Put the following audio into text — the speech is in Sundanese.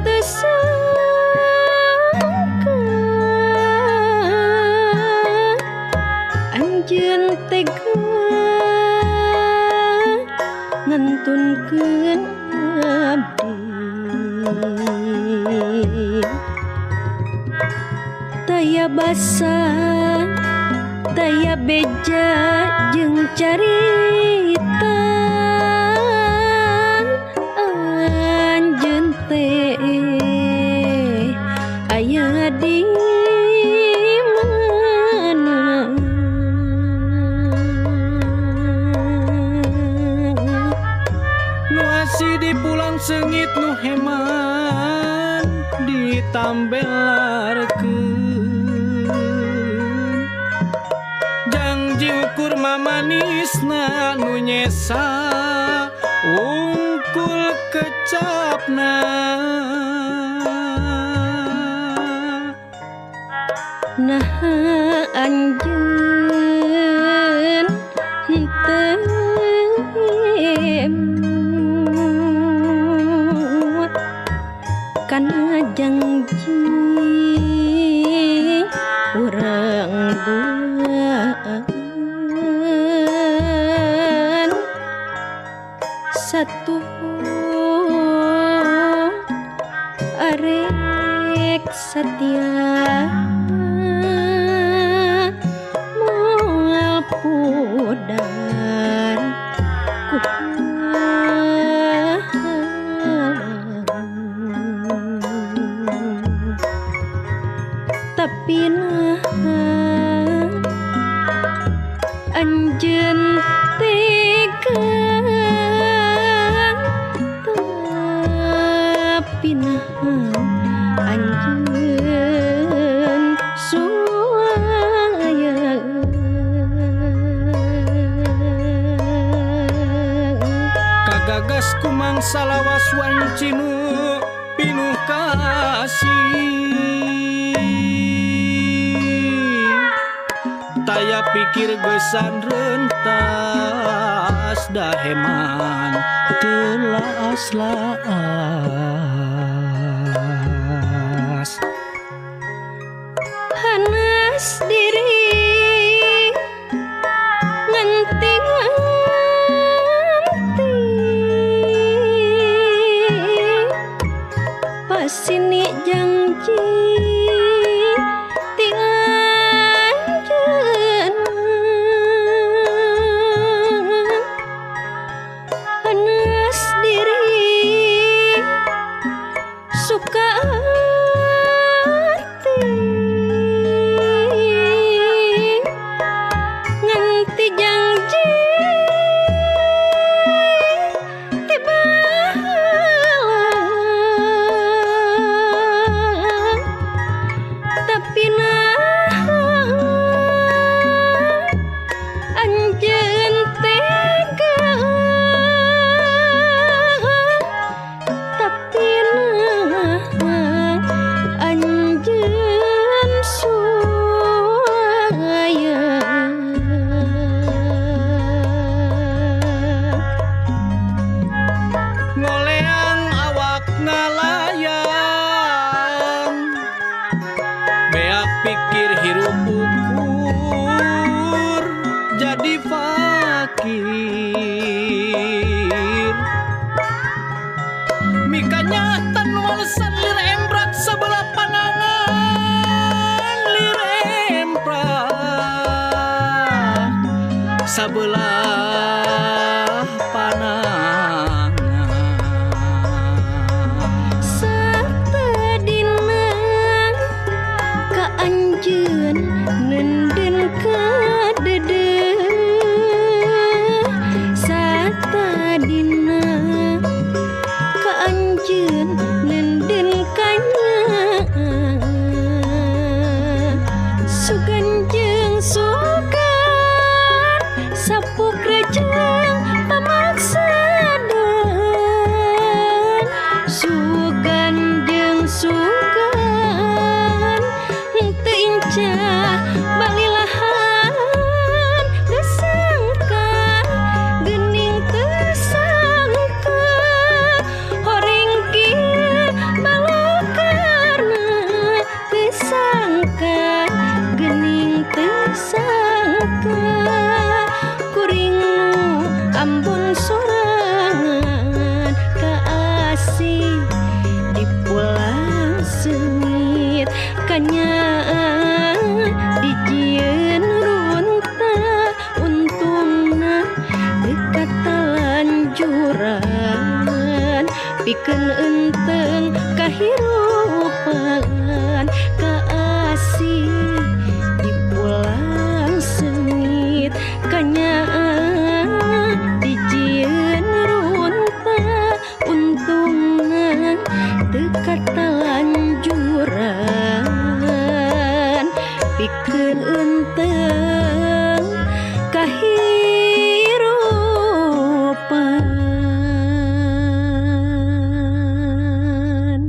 teu sangka anjeun tega ngantunkeun abdi taya basa taya beja jeung carita anjeun teh aya di mana nu asih di pulang sengit nu heman ditambelarkeun janji ukur mamanisna nu nyesa ungkul kecapna nah anjeun henteu emut kana janji urang duaan satu arek satia moal pudar tapi nah anjeun tega tapi nah anjeun suaya kagagas kumangsa lawas wancinu pinuh kasih taya pikir gesan rentas daheman telas hanas diri nganti-nganti pasini janji ti anjeun hanas diri suka nganti janji tapi nah anjeun tega tapi nah anjeun suaya ngoleang awak ngalayan beak pikir hirup ukur jadi fakir mikanya tanwal salir embrat sebelah panangan lir emprat sebelah panangan satadina ka anjeun nenden ka dedeuh satadina ka anjeun nenden ka nya sugan jeung sugan sapu kanya dijieun runta untungna dekat talanjuran pikeun enteng kahirup